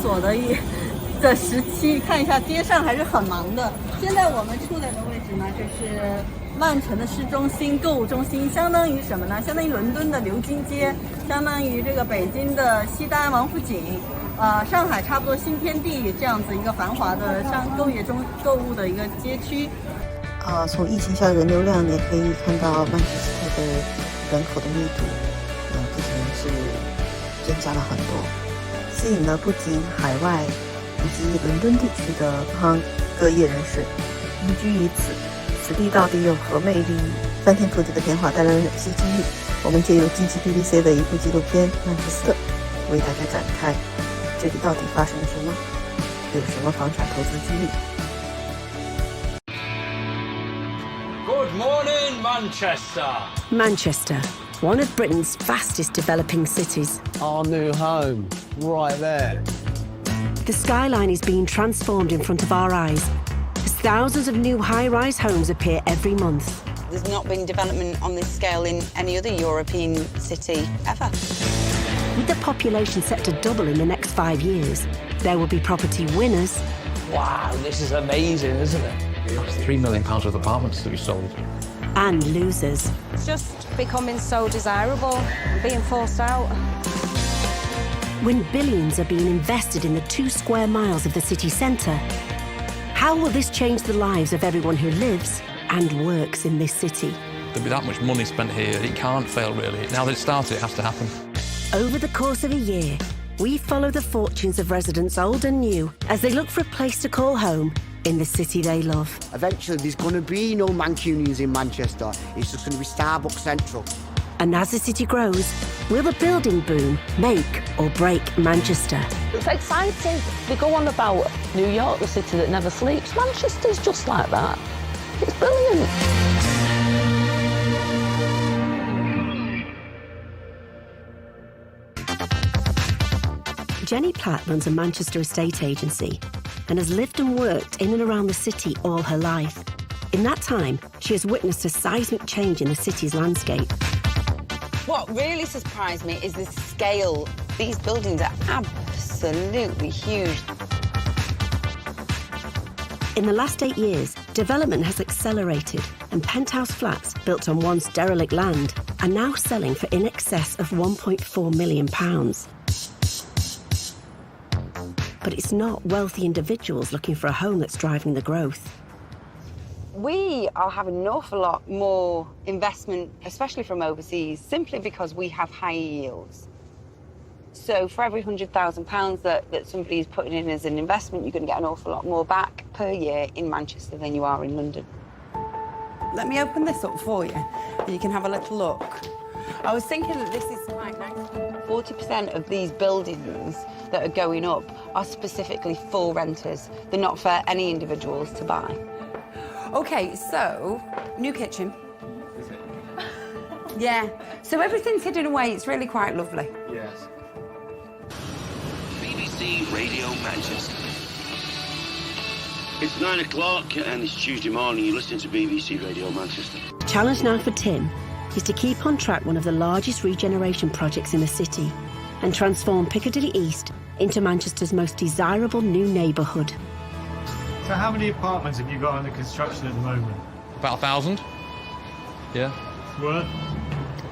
锁的时期，看一下街上还是很忙的。现在我们处在的位置呢，就是曼城的市中心购物中心，相当于什么呢？相当于伦敦的牛津街，相当于这个北京的西单王府井，上海差不多新天地这样子一个繁华的购物的一个街区。从疫情下人流量也可以看到曼彻斯特的人口的密度，这几年是增加了很多，吸引了不仅海外以及伦敦地区的各业人士移居于此。此地到底有何魅力？翻天覆地的变化带来了哪些机遇？我们借由近期 BBC 的一部纪录片《曼彻斯特》，为大家展开这里到底发生了什么，有什么房产投资机遇。Good morning, Manchester. Manchester, one of Britain's fastest developing cities. Our new home, right there. The skyline is being transformed in front of our eyes as thousands of new high-rise homes appear every month. There's not been development on this scale in any other European city ever. With the population set to double in the next 5 years, there will be property winners. Wow, this is amazing, isn't it? That's £3 million worth of apartments to be sold. And losers. It's just becoming so desirable and being forced out. When billions are being invested in the 2 square miles of the city centre, how will this change the lives of everyone who lives and works in this city? There'll be that much money spent here, it can't fail really. Now that it's started, it has to happen. Over the course of a year, we follow the fortunes of residents old and new as they look for a place to call home in the city they love. Eventually, there's going to be no Mancunians in Manchester. It's just going to be Starbucks Central. And as the city grows, will the building boom make or break Manchester? It's exciting. They go on about New York, the city that never sleeps. Manchester's just like that. It's brilliant. Jenny Platt runs a Manchester estate agency and has lived and worked in and around the city all her life. In that time, she has witnessed a seismic change in the city's landscape. What really surprised me is the scale. These buildings are absolutely huge. In the last 8 years, development has accelerated and penthouse flats built on once derelict land are now selling for in excess of £1.4 million. But it's not wealthy individuals looking for a home that's driving the growth. We are having an awful lot more investment, especially from overseas, simply because we have high yields. So for every £100,000 that somebody is putting in as an investment, you're going to get an awful lot more back per year in Manchester than you are in London. Let me open this up for you, and you can have a little look. I was thinking that this is quite nice. 40% of these buildings that are going up are specifically for renters. They're not for any individuals to buy. OK, so, new kitchen. Yeah, so everything's hidden away. It's really quite lovely. Yes. BBC Radio Manchester. It's 9 o'clock and it's Tuesday morning. You're listening to BBC Radio Manchester. Challenge now for Tim is to keep on track one of the largest regeneration projects in the city and transform Piccadilly East into Manchester's most desirable new neighbourhood. So how many apartments have you got under construction at the moment? About 1,000. Yeah. Worth?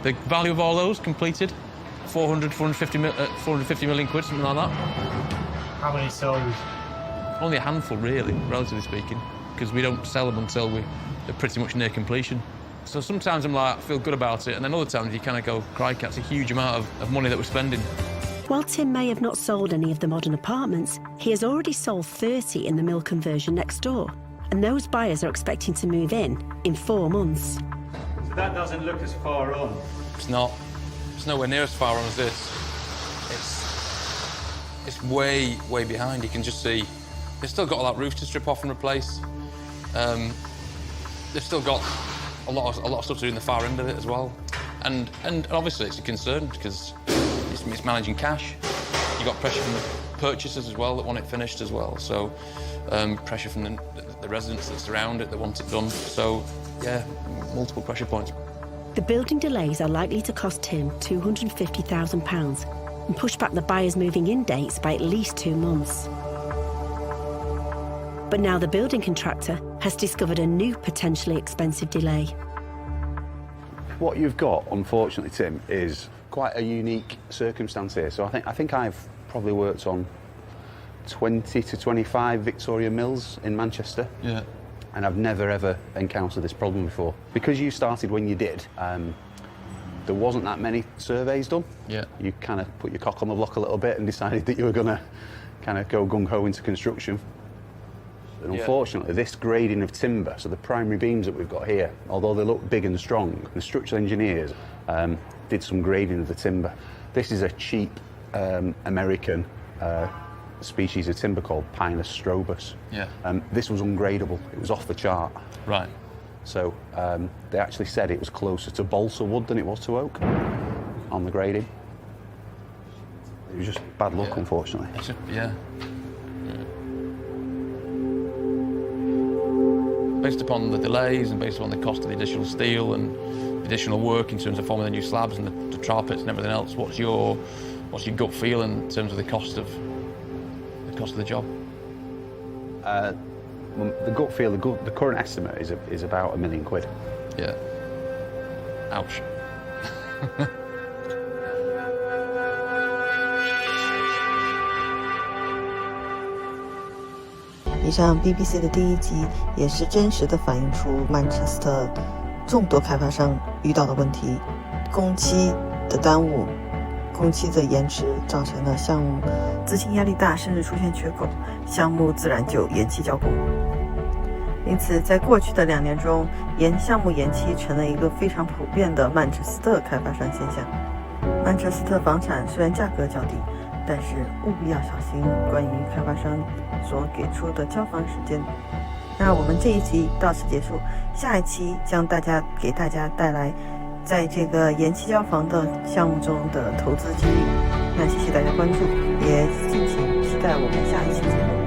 The value of all those completed, 450 million quid, something like that. How many sold? Only a handful, really, relatively speaking, because we don't sell them until they're pretty much near completion. So sometimes I'm like, I feel good about it, and then other times you kind of go, crikey, that's a huge amount of money that we're spending. While Tim may have not sold any of the modern apartments, he has already sold 30 in the mill conversion next door, and those buyers are expecting to move in 4 months. So that doesn't look as far on. It's not. It's nowhere near as far on as this. It's way, way behind. You can just see they've still got all that roof to strip off and replace. They've still got a lot of stuff to do in the far end of it as well. And obviously it's a concern because it's managing cash. You've got pressure from the purchasers as well that want it finished as well. So pressure from the residents that surround it that want it done. So yeah, multiple pressure points. The building delays are likely to cost Tim £250,000, and pushed back the buyers' moving in dates by at least 2 months. But now the building contractor has discovered a new potentially expensive delay. What you've got, unfortunately, Tim, is quite a unique circumstance here. So I think I've probably worked on 20 to 25 Victoria mills in Manchester. Yeah. And I've never ever encountered this problem before. Because you started when you did, there wasn't that many surveys done. Yeah. You kind of put your cock on the block a little bit and decided that you were going to kind of go gung-ho into construction. And unfortunately, this grading of timber, so the primary beams that we've got here, although they look big and strong, the structural engineers did some grading of the timber. This is a cheap American species of timber called Pinus strobus. Yeah. This was ungradable. It was off the chart. Right. So they actually said it was closer to balsa wood than it was to oak on the grading. It was just bad luck, unfortunately. Yeah. Based upon the delays and based upon the cost of the additional steel and the additional work in terms of forming the new slabs and the trial pits and everything else, what's your gut feel in terms of the cost of the job? The gut feel, the current estimate is about £1 million. Yeah. Ouch.以上 BBC 的第1集也是真实的反映出曼彻斯特众多开发商遇到的问题：工期的耽误、工期的延迟，造成了项目资金压力大，甚至出现缺口，项目自然就延期交工。因此，在过去的2年中，项目延期成了一个非常普遍的曼彻斯特开发商现象。曼彻斯特房产虽然价格较低，但是务必要小心关于开发商所给出的交房时间。那我们这一集到此结束，下一期将给大家带来在这个延期交房的项目中的投资机遇。那谢谢大家关注，也敬请期待我们下一期节目。